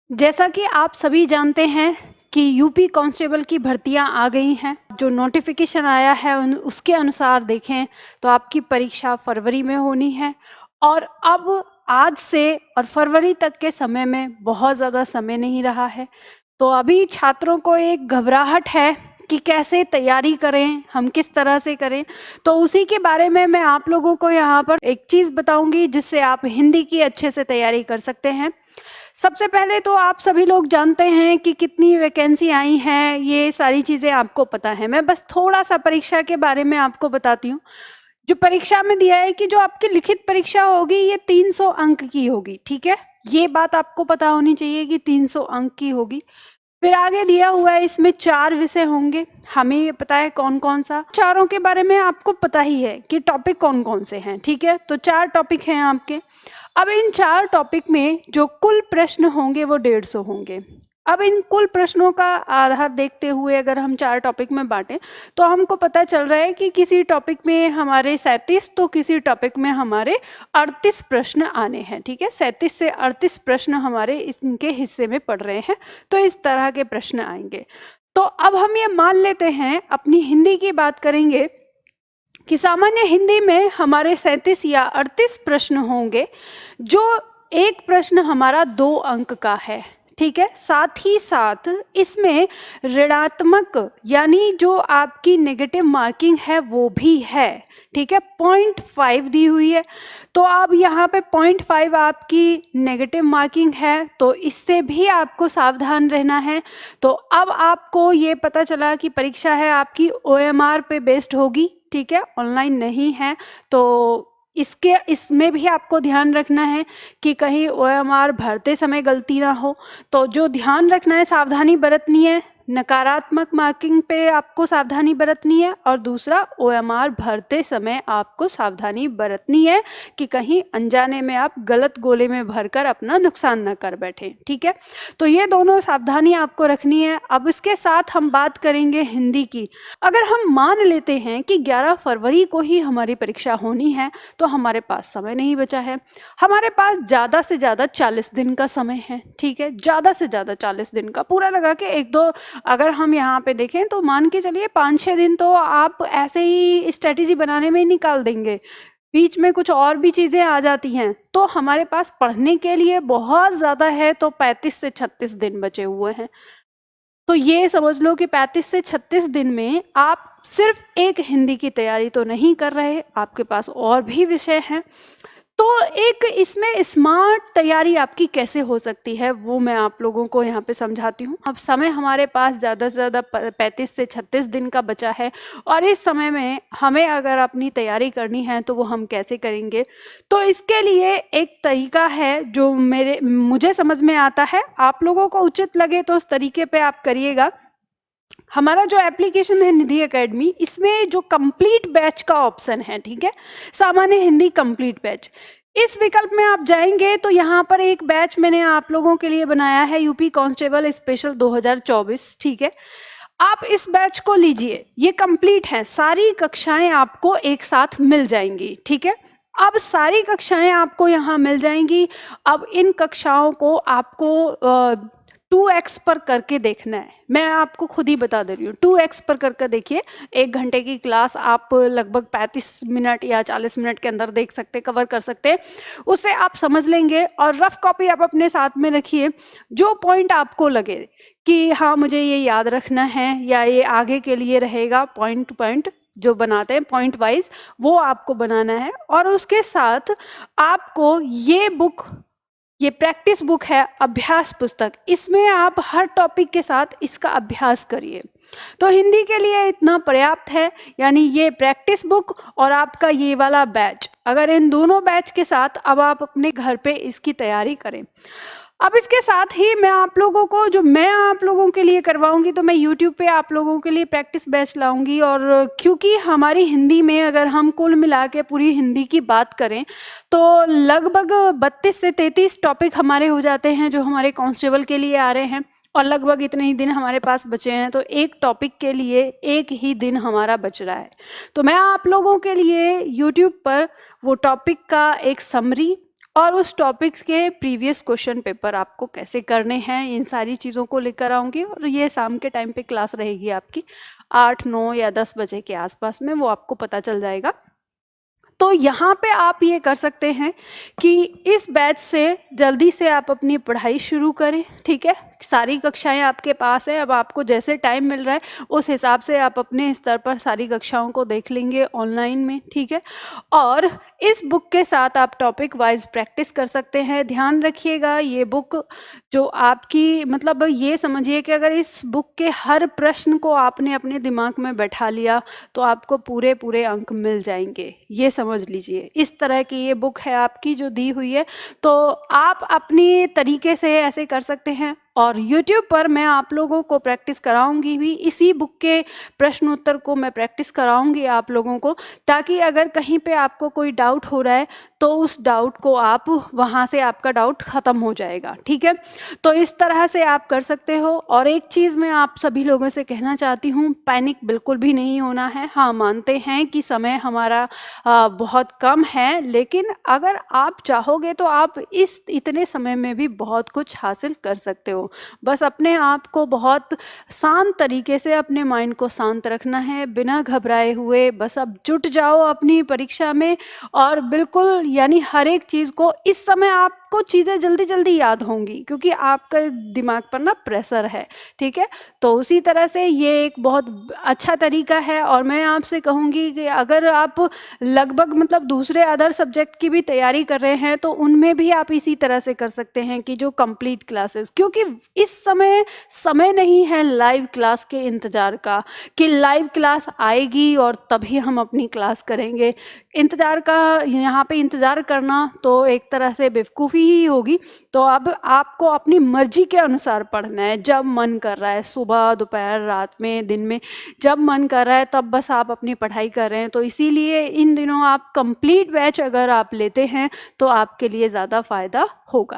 जैसा कि आप सभी जानते हैं कि यूपी कांस्टेबल की भर्तियां आ गई हैं। जो नोटिफिकेशन आया है उसके अनुसार देखें तो आपकी परीक्षा फरवरी में होनी है और अब आज से और फरवरी तक के समय में बहुत ज़्यादा समय नहीं रहा है। तो अभी छात्रों को एक घबराहट है कि कैसे तैयारी करें, हम किस तरह से करें। तो उसी के बारे में मैं आप लोगों को यहाँ पर एक चीज़ बताऊंगी जिससे आप हिंदी की अच्छे से तैयारी कर सकते हैं। सबसे पहले तो आप सभी लोग जानते हैं कि कितनी वैकेंसी आई हैं, ये सारी चीज़ें आपको पता है। मैं बस थोड़ा सा परीक्षा के बारे में आपको बताती हूँ। जो परीक्षा में दिया है कि जो आपकी लिखित परीक्षा होगी ये 300 अंक की होगी, ठीक है। ये बात आपको पता होनी चाहिए कि 300 अंक की होगी। फिर आगे दिया हुआ है इसमें 4 विषय होंगे, हमें ये पता है कौन कौन सा। चारों के बारे में आपको पता ही है कि टॉपिक कौन कौन से हैं, ठीक है। तो 4 टॉपिक हैं आपके। अब इन 4 टॉपिक में जो कुल प्रश्न होंगे वो 150 होंगे। अब इन कुल प्रश्नों का आधार देखते हुए अगर हम 4 टॉपिक में बांटें तो हमको पता चल रहा है कि किसी टॉपिक में हमारे 37 तो किसी टॉपिक में हमारे 38 प्रश्न आने हैं, ठीक है। 37 से 38 प्रश्न हमारे इनके हिस्से में पड़ रहे हैं, तो इस तरह के प्रश्न आएंगे। तो अब हम ये मान लेते हैं, अपनी हिंदी की बात करेंगे कि सामान्य हिंदी में हमारे 37 या 38 प्रश्न होंगे, जो एक प्रश्न हमारा 2 अंक का है, ठीक है। साथ ही साथ इसमें ऋणात्मक यानी जो आपकी नेगेटिव मार्किंग है वो भी है, ठीक है। 0.5 दी हुई है, तो अब यहाँ पे 0.5 आपकी नेगेटिव मार्किंग है, तो इससे भी आपको सावधान रहना है। तो अब आपको ये पता चला कि परीक्षा है आपकी OMR पे बेस्ड होगी, ठीक है, ऑनलाइन नहीं है। तो इसमें भी आपको ध्यान रखना है कि कहीं OMR भरते समय गलती ना हो। तो जो ध्यान रखना है, सावधानी बरतनी है, नकारात्मक मार्किंग पे आपको सावधानी बरतनी है, और दूसरा OMR भरते समय आपको सावधानी बरतनी है कि कहीं अनजाने में आप गलत गोले में भरकर अपना नुकसान न कर बैठे, ठीक है। तो ये दोनों सावधानी आपको रखनी है। अब इसके साथ हम बात करेंगे हिंदी की। अगर हम मान लेते हैं कि 11 फरवरी को ही हमारी परीक्षा होनी है तो हमारे पास समय नहीं बचा है। हमारे पास ज़्यादा से ज़्यादा 40 दिन का समय है, ठीक है। ज़्यादा से ज़्यादा 40 दिन का पूरा लगा के एक दो, अगर हम यहाँ पे देखें तो मान के चलिए 5-6 दिन तो आप ऐसे ही स्ट्रेटेजी बनाने में ही निकाल देंगे। बीच में कुछ और भी चीज़ें आ जाती हैं तो हमारे पास पढ़ने के लिए बहुत ज़्यादा है, तो 35 से 36 दिन बचे हुए हैं। तो ये समझ लो कि 35 से 36 दिन में आप सिर्फ एक हिंदी की तैयारी तो नहीं कर रहे, आपके पास और भी विषय हैं। तो एक इसमें स्मार्ट तैयारी आपकी कैसे हो सकती है वो मैं आप लोगों को यहाँ पे समझाती हूँ। अब समय हमारे पास ज़्यादा से ज़्यादा 35 से 36 दिन का बचा है, और इस समय में हमें अगर अपनी तैयारी करनी है तो वो हम कैसे करेंगे। तो इसके लिए एक तरीका है जो मुझे समझ में आता है, आप लोगों को उचित लगे तो उस तरीके पे आप करिएगा। हमारा जो एप्लीकेशन है निधि एकेडमी, इसमें जो कंप्लीट बैच का ऑप्शन है, ठीक है, सामान्य हिंदी कंप्लीट बैच, इस विकल्प में आप जाएंगे तो यहाँ पर एक बैच मैंने आप लोगों के लिए बनाया है, यूपी कांस्टेबल स्पेशल 2024, ठीक है। आप इस बैच को लीजिए, ये कंप्लीट है, सारी कक्षाएं आपको एक साथ मिल जाएंगी, ठीक है। अब सारी कक्षाएं आपको यहाँ मिल जाएंगी। अब इन कक्षाओं को आपको 2x पर करके देखना है। मैं आपको खुद ही बता दे रही हूँ, 2x पर करके देखिए। 1 घंटे की क्लास आप लगभग 35 मिनट या 40 मिनट के अंदर देख सकते, कवर कर सकते हैं, उससे आप समझ लेंगे। और रफ कॉपी आप अपने साथ में रखिए, जो पॉइंट आपको लगे कि हाँ मुझे ये याद रखना है या ये आगे के लिए रहेगा, पॉइंट टू पॉइंट जो बनाते हैं पॉइंट वाइज, वो आपको बनाना है। और उसके साथ आपको ये प्रैक्टिस बुक है, अभ्यास पुस्तक, इसमें आप हर टॉपिक के साथ इसका अभ्यास करिए। तो हिंदी के लिए इतना पर्याप्त है, यानी ये प्रैक्टिस बुक और आपका ये वाला बैच, अगर इन दोनों बैच के साथ अब आप अपने घर पे इसकी तैयारी करें। अब इसके साथ ही मैं आप लोगों को, जो मैं आप लोगों के लिए करवाऊंगी, तो मैं YouTube पे आप लोगों के लिए प्रैक्टिस बैच लाऊंगी। और क्योंकि हमारी हिंदी में अगर हम कुल मिला के पूरी हिंदी की बात करें तो लगभग 32 से 33 टॉपिक हमारे हो जाते हैं जो हमारे कांस्टेबल के लिए आ रहे हैं, और लगभग इतने ही दिन हमारे पास बचे हैं। तो एक टॉपिक के लिए एक ही दिन हमारा बच रहा है। तो मैं आप लोगों के लिए YouTube पर वो टॉपिक का एक समरी और उस टॉपिक के प्रीवियस क्वेश्चन पेपर आपको कैसे करने हैं, इन सारी चीज़ों को लेकर आऊँगी। और ये शाम के टाइम पे क्लास रहेगी आपकी 8, 9 या 10 बजे के आसपास में, वो आपको पता चल जाएगा। तो यहाँ पे आप ये कर सकते हैं कि इस बैच से जल्दी से आप अपनी पढ़ाई शुरू करें, ठीक है। सारी कक्षाएं आपके पास है, अब आपको जैसे टाइम मिल रहा है उस हिसाब से आप अपने स्तर पर सारी कक्षाओं को देख लेंगे ऑनलाइन में, ठीक है। और इस बुक के साथ आप टॉपिक वाइज प्रैक्टिस कर सकते हैं। ध्यान रखिएगा, ये बुक जो आपकी मतलब ये समझिए कि अगर इस बुक के हर प्रश्न को आपने अपने दिमाग में बैठा लिया तो आपको पूरे पूरे अंक मिल जाएंगे, ये समझ लीजिए। इस तरह की ये बुक है आपकी जो दी हुई है, तो आप अपनी तरीके से ऐसे कर सकते हैं। और YouTube पर मैं आप लोगों को प्रैक्टिस कराऊंगी भी, इसी बुक के प्रश्न उत्तर को मैं प्रैक्टिस कराऊंगी आप लोगों को, ताकि अगर कहीं पे आपको कोई डाउट हो रहा है तो उस डाउट को आप वहाँ से आपका डाउट ख़त्म हो जाएगा, ठीक है। तो इस तरह से आप कर सकते हो। और एक चीज़ मैं आप सभी लोगों से कहना चाहती हूँ, पैनिक बिल्कुल भी नहीं होना है। हाँ, मानते हैं कि समय हमारा बहुत कम है, लेकिन अगर आप चाहोगे तो आप इस इतने समय में भी बहुत कुछ हासिल कर सकते हो। बस अपने आप को बहुत शांत तरीके से, अपने माइंड को शांत रखना है, बिना घबराए हुए बस अब जुट जाओ अपनी परीक्षा में। और बिल्कुल यानी हर एक चीज़ को, इस समय आपको चीज़ें जल्दी जल्दी याद होंगी क्योंकि आपका दिमाग पर ना प्रेशर है, ठीक है। तो उसी तरह से ये एक बहुत अच्छा तरीका है। और मैं आपसे कहूँगी कि अगर आप लगभग मतलब दूसरे अदर सब्जेक्ट की भी तैयारी कर रहे हैं तो उनमें भी आप इसी तरह से कर सकते हैं कि जो कंप्लीट क्लासेस, क्योंकि इस समय नहीं है लाइव क्लास के इंतज़ार का कि लाइव क्लास आएगी और तभी हम अपनी क्लास करेंगे। इंतज़ार का, यहाँ पे इंतज़ार करना तो एक तरह से बेवकूफ़ी ही होगी। तो अब आपको अपनी मर्जी के अनुसार पढ़ना है, जब मन कर रहा है, सुबह, दोपहर, रात में, दिन में, जब मन कर रहा है तब बस आप अपनी पढ़ाई कर रहे हैं। तो इसीलिए इन दिनों आप कंप्लीट बैच अगर आप लेते हैं तो आपके लिए ज़्यादा फ़ायदा होगा।